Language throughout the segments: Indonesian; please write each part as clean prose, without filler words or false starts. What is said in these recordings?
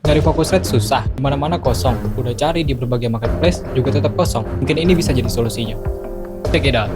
Nyari Focusrite susah, dimana-mana kosong. Udah cari di berbagai marketplace, juga tetap kosong. Mungkin ini bisa jadi solusinya. Check it out.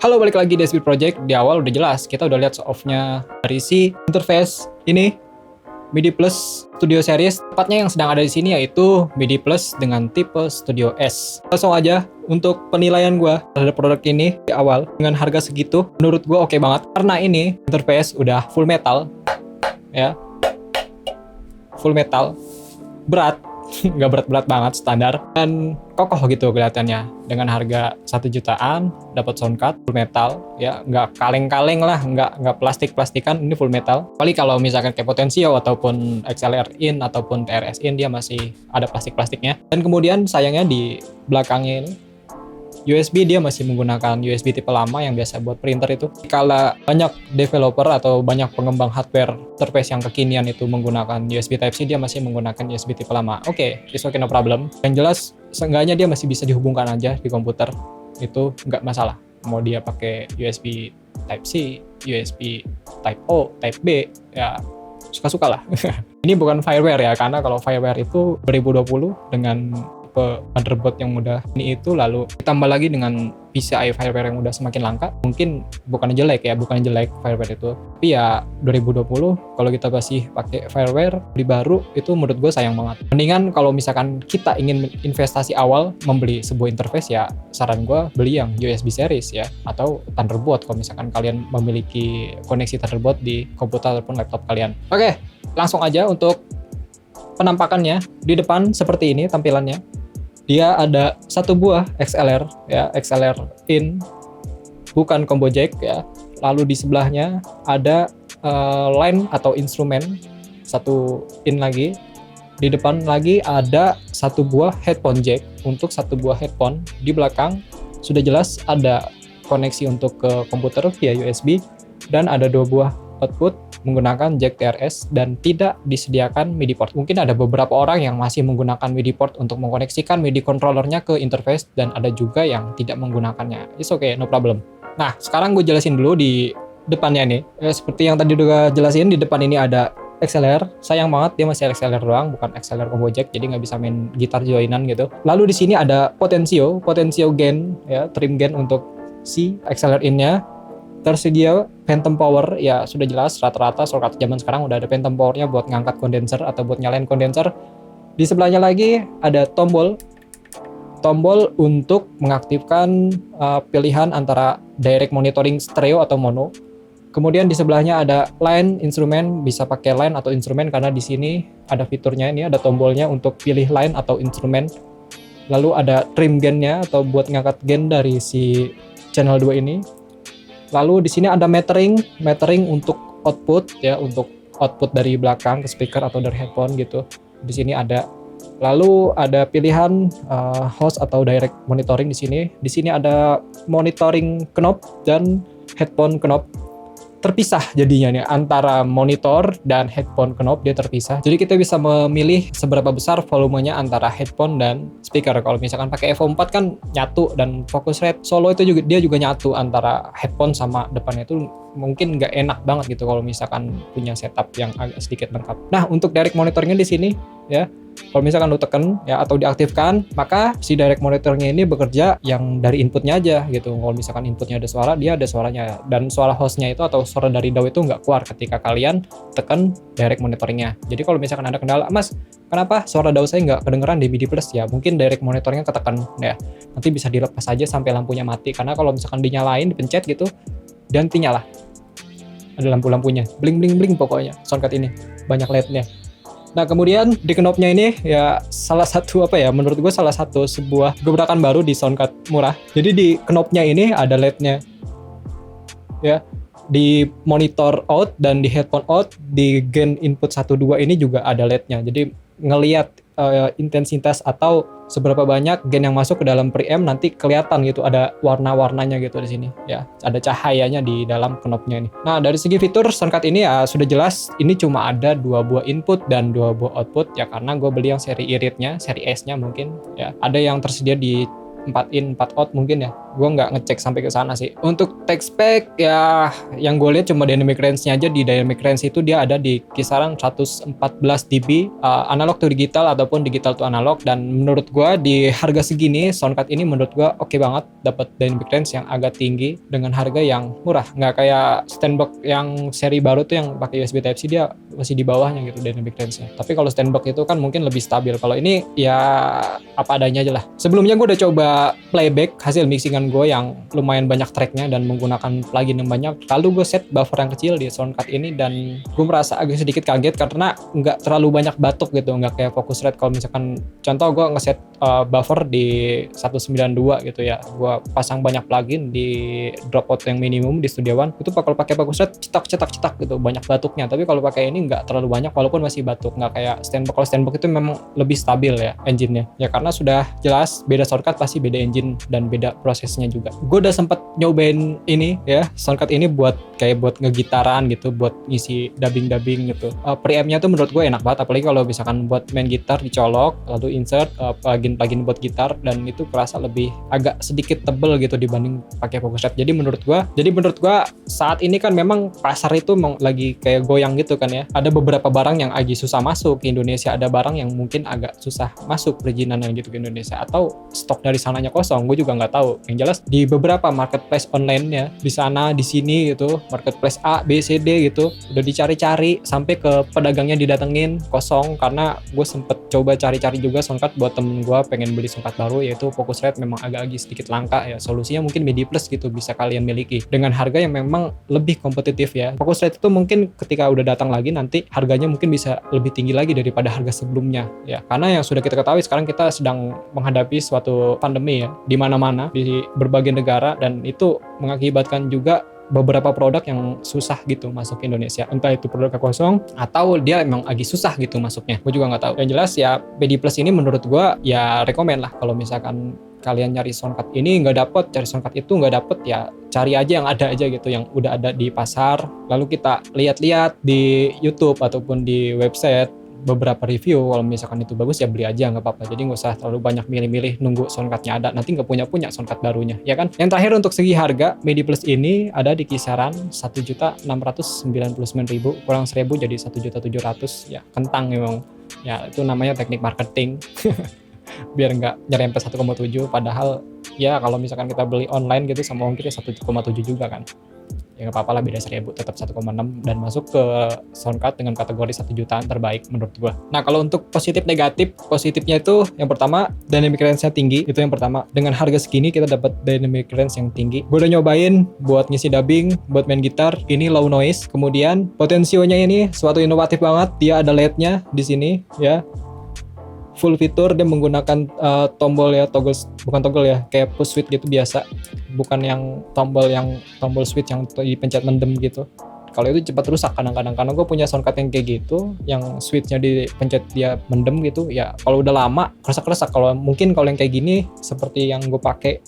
Halo, balik lagi di SP Project. Di awal udah jelas, kita udah lihat show-off-nya dari si interface ini, MIDI Plus Studio Series. Tepatnya yang sedang ada di sini yaitu MIDI Plus dengan tipe Studio S. Langsung aja untuk penilaian gue terhadap produk ini di awal dengan harga segitu, menurut gue oke banget karena ini interface udah full metal, ya, full metal, berat. Nggak berat-berat banget, standar, dan kokoh gitu kelihatannya. Dengan harga 1 jutaan dapat sound card full metal, ya, nggak kaleng-kaleng lah, nggak plastik-plastikan, ini full metal. Paling kalau misalkan kayak Potensio ataupun XLR in ataupun TRS in, dia masih ada plastik-plastiknya. Dan kemudian sayangnya di belakangnya ini USB, dia masih menggunakan USB tipe lama yang biasa buat printer itu. Kalau banyak developer atau banyak pengembang hardware interface yang kekinian itu menggunakan USB Type-C, dia masih menggunakan USB tipe lama. Oke, it's okay, no problem. Yang jelas, seenggaknya dia masih bisa dihubungkan aja di komputer. Itu nggak masalah. Mau dia pakai USB Type-C, USB Type-O, Type-B, ya suka-suka lah. Ini bukan fireware ya, karena kalau fireware itu 2020 dengan motherboard yang mudah ini itu, lalu ditambah lagi dengan PCI fireware yang udah semakin langka, mungkin bukan jelek fireware itu, tapi ya 2020 kalau kita masih pakai fireware beli baru itu menurut gue sayang banget. Mendingan kalau misalkan kita ingin investasi awal membeli sebuah interface, ya saran gue beli yang USB series ya, atau Thunderbolt kalau misalkan kalian memiliki koneksi Thunderbolt di komputer ataupun laptop kalian. Oke, langsung aja untuk penampakannya. Di depan seperti ini tampilannya. Dia ada satu buah XLR ya, XLR in, bukan combo jack ya. Lalu di sebelahnya ada line atau instrumen, satu in lagi. Di depan lagi ada satu buah headphone jack untuk satu buah headphone. Di belakang sudah jelas ada koneksi untuk ke komputer via USB, dan ada 2 buah output menggunakan jack TRS dan tidak disediakan MIDI port. Mungkin ada beberapa orang yang masih menggunakan MIDI port untuk mengkoneksikan MIDI controllernya ke interface, dan ada juga yang tidak menggunakannya. It's okay, no problem. Nah, sekarang gue jelasin dulu di depannya nih. Seperti yang tadi udah jelasin, di depan ini ada XLR. Sayang banget dia masih XLR doang, bukan XLR combo jack, jadi nggak bisa main gitar joinan gitu. Lalu di sini ada Potensio gain ya, trim gain untuk si XLR in-nya. Tersedia phantom power, ya sudah jelas rata-rata shortcut zaman sekarang udah ada phantom powernya buat ngangkat kondenser atau buat nyalain kondenser. Di sebelahnya lagi ada tombol untuk mengaktifkan pilihan antara direct monitoring stereo atau mono. Kemudian di sebelahnya ada line instrumen, bisa pakai line atau instrumen karena di sini ada fiturnya, ini ada tombolnya untuk pilih line atau instrumen. Lalu ada trim gain-nya atau buat ngangkat gain dari si channel 2 ini. Lalu di sini ada metering untuk output ya, untuk output dari belakang ke speaker atau dari headphone gitu. Di sini ada. Lalu ada pilihan host atau direct monitoring di sini. Di sini ada monitoring knob dan headphone knob. Terpisah jadinya nih, antara monitor dan headphone knob dia terpisah. Jadi kita bisa memilih seberapa besar volumenya antara headphone dan speaker. Kalau misalkan pakai Evo 4 kan nyatu, dan Focusrite Solo itu juga dia juga nyatu antara headphone sama depannya. Itu mungkin nggak enak banget gitu kalau misalkan punya setup yang agak sedikit lengkap. Nah, untuk direct monitoringnya di sini ya. Kalau misalkan lu tekan ya atau diaktifkan, maka si direct monitornya ini bekerja yang dari inputnya aja gitu. Kalau misalkan inputnya ada suara, dia ada suaranya, dan suara hostnya itu atau suara dari DAW itu nggak keluar ketika kalian tekan direct monitoringnya. Jadi kalau misalkan ada kendala, Mas, kenapa suara DAW saya nggak kedengeran di MIDI Plus? Ya mungkin direct monitornya ketekan ya. Nanti bisa dilepas aja sampai lampunya mati, karena kalau misalkan dinyalain, dipencet gitu, dan nanti nyala. Ada lampu-lampunya, bling-bling-bling pokoknya soundcard ini, banyak LED-nya. Nah, kemudian di knobnya ini ya salah satu menurut gue salah satu sebuah gebrakan baru di soundcard murah. Jadi di knobnya ini ada LED-nya. Ya. di monitor out dan di headphone out, di gain input 1 2 ini juga ada LED-nya. Jadi ngelihat intensitas atau seberapa banyak gain yang masuk ke dalam preamp, nanti kelihatan gitu, ada warna-warnanya gitu di sini ya, ada cahayanya di dalam knobnya ini. Nah, dari segi fitur soundcard ini ya sudah jelas, ini cuma ada 2 buah input dan 2 buah output ya, karena gue beli yang seri iritnya, seri S-nya mungkin ya. Ada yang tersedia di 4 in 4 out mungkin ya, gue nggak ngecek sampai ke sana sih. Untuk tech spec ya, yang gue lihat cuma dynamic range-nya aja. Di dynamic range itu dia ada di kisaran 114 dB analog to digital ataupun digital to analog, dan menurut gue di harga segini soundcard ini menurut gue oke banget, dapat dynamic range yang agak tinggi dengan harga yang murah. Nggak kayak Steinberg yang seri baru tuh yang pakai USB Type-C, dia masih di bawahnya gitu dynamic range-nya. Tapi kalau Steinberg itu kan mungkin lebih stabil. Kalau ini ya apa adanya aja lah. Sebelumnya gue udah coba playback hasil mixingan gue yang lumayan banyak tracknya dan menggunakan plugin yang banyak. Lalu gue set buffer yang kecil di soundcard ini dan gue merasa agak sedikit kaget karena nggak terlalu banyak batuk gitu, nggak kayak Focusrite. Kalau misalkan contoh gue ngeset buffer di 192 gitu ya, gue pasang banyak plugin di dropout yang minimum di Studio One, itu kalau pakai Focusrite cetak gitu, banyak batuknya. Tapi kalau pakai ini nggak terlalu banyak walaupun masih batuk, nggak kayak Steinberg. Kalau Steinberg itu memang lebih stabil ya engine-nya ya, karena sudah jelas beda soundcard pasti beda engine dan beda prosesnya juga. Gue udah sempet nyobain ini ya, soundcard ini buat ngegitaran gitu, buat ngisi dubbing gitu. Preampnya tuh menurut gue enak banget, apalagi kalau misalkan buat main gitar dicolok lalu insert plugin buat gitar, dan itu kerasa lebih agak sedikit tebel gitu dibanding pakai Focusrite. Jadi menurut gue saat ini kan memang pasar itu lagi kayak goyang gitu kan ya. Ada beberapa barang yang agak susah masuk ke Indonesia, ada barang yang mungkin agak susah masuk perizinan yang gitu ke Indonesia, atau stok dari sananya kosong, gue juga nggak tahu. Yang jelas di beberapa marketplace online ya, di sana di sini gitu, marketplace A, B, C, D gitu, udah dicari-cari sampai ke pedagangnya didatengin kosong. Karena gue sempet coba cari-cari juga soundcard buat temen gue pengen beli soundcard baru, yaitu Focusrite memang agak-agak sedikit langka ya. Solusinya mungkin MIDI Plus gitu bisa kalian miliki dengan harga yang memang lebih kompetitif ya. Focusrite itu mungkin ketika udah datang lagi nanti harganya mungkin bisa lebih tinggi lagi daripada harga sebelumnya ya, karena yang sudah kita ketahui sekarang kita sedang menghadapi suatu pandemi ya, di mana-mana di berbagai negara, dan itu mengakibatkan juga beberapa produk yang susah gitu masuk ke Indonesia, entah itu produknya kosong atau dia emang lagi susah gitu masuknya, gue juga nggak tahu. Yang jelas ya MIDI Plus ini menurut gue ya rekomen lah. Kalau misalkan kalian nyari soundcard ini nggak dapet, cari soundcard itu nggak dapet, ya cari aja yang ada aja gitu, yang udah ada di pasar, lalu kita lihat-lihat di YouTube ataupun di website beberapa review. Kalau misalkan itu bagus ya beli aja, nggak apa-apa. Jadi nggak usah terlalu banyak milih-milih nunggu soundcardnya ada, nanti nggak punya soundcard barunya ya kan. Yang terakhir untuk segi harga, MIDI Plus ini ada di kisaran 1.699.000 kurang 1.000 jadi 1.700.000 ya. Kentang memang ya, itu namanya teknik marketing biar nggak nyerempet 1,7, padahal ya kalau misalkan kita beli online gitu sama ongkirnya 1,7 juga kan, ya nggak apa-apa lah, beda 1.000 tetap 1,6 dan masuk ke soundcard dengan kategori 1 jutaan terbaik menurut gua. Nah, kalau untuk positifnya itu yang pertama dynamic range-nya tinggi, itu yang pertama. Dengan harga segini kita dapat dynamic range yang tinggi. Gua udah nyobain buat ngisi dubbing, buat main gitar, ini low noise. Kemudian potensionya ini suatu inovatif banget, dia ada LED-nya di sini ya. Full fitur, dia menggunakan tombol ya, bukan toggle ya, kayak push switch gitu biasa, bukan yang tombol switch yang dipencet mendem gitu. Kalau itu cepat rusak kadang-kadang, karena gue punya soundcard yang kayak gitu, yang switchnya dipencet dia mendem gitu ya, kalau udah lama keresak-keresak. Kalau yang kayak gini seperti yang gue pakai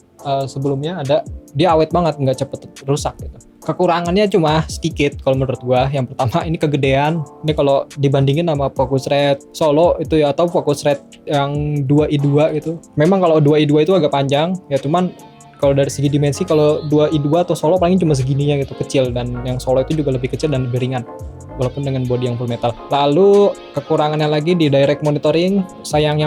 sebelumnya, ada dia awet banget, nggak cepet rusak gitu. Kekurangannya cuma sedikit kalau menurut gua. Yang pertama ini kegedean. Ini kalau dibandingin sama Focusrite Solo itu ya, atau Focusrite yang 2i2 gitu. Memang kalau 2i2 itu agak panjang ya, cuman kalau dari segi dimensi, kalau 2i2 atau Solo paling cuma segininya gitu, kecil, dan yang Solo itu juga lebih kecil dan lebih ringan walaupun dengan body yang full metal. Lalu kekurangannya lagi di direct monitoring, sayang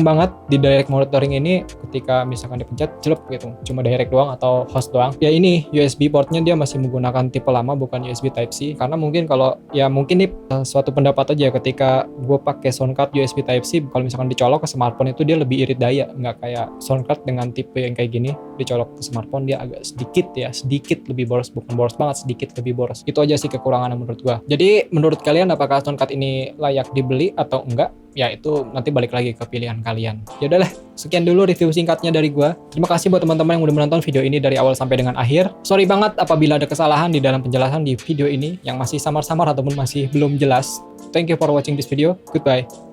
banget di direct monitoring ini ketika misalkan dipencet jelek gitu, cuma direct doang atau host doang. Ya ini USB portnya dia masih menggunakan tipe lama, bukan USB Type-C, karena mungkin ini suatu pendapat aja, ketika gue pakai soundcard USB Type-C, kalau misalkan dicolok ke smartphone itu dia lebih irit daya, nggak kayak soundcard dengan tipe yang kayak gini dicolok ke smartphone dia agak sedikit lebih boros, bukan boros banget, sedikit lebih boros. Itu aja sih kekurangannya menurut gue. Jadi menurut kalian apakah soundcard ini layak dibeli atau enggak? ya itu nanti balik lagi ke pilihan kalian. Ya udahlah, sekian dulu review singkatnya dari gua. Terima kasih buat teman-teman yang udah menonton video ini dari awal sampai dengan akhir. Sorry banget apabila ada kesalahan di dalam penjelasan di video ini yang masih samar-samar ataupun masih belum jelas. Thank you for watching this video. Goodbye.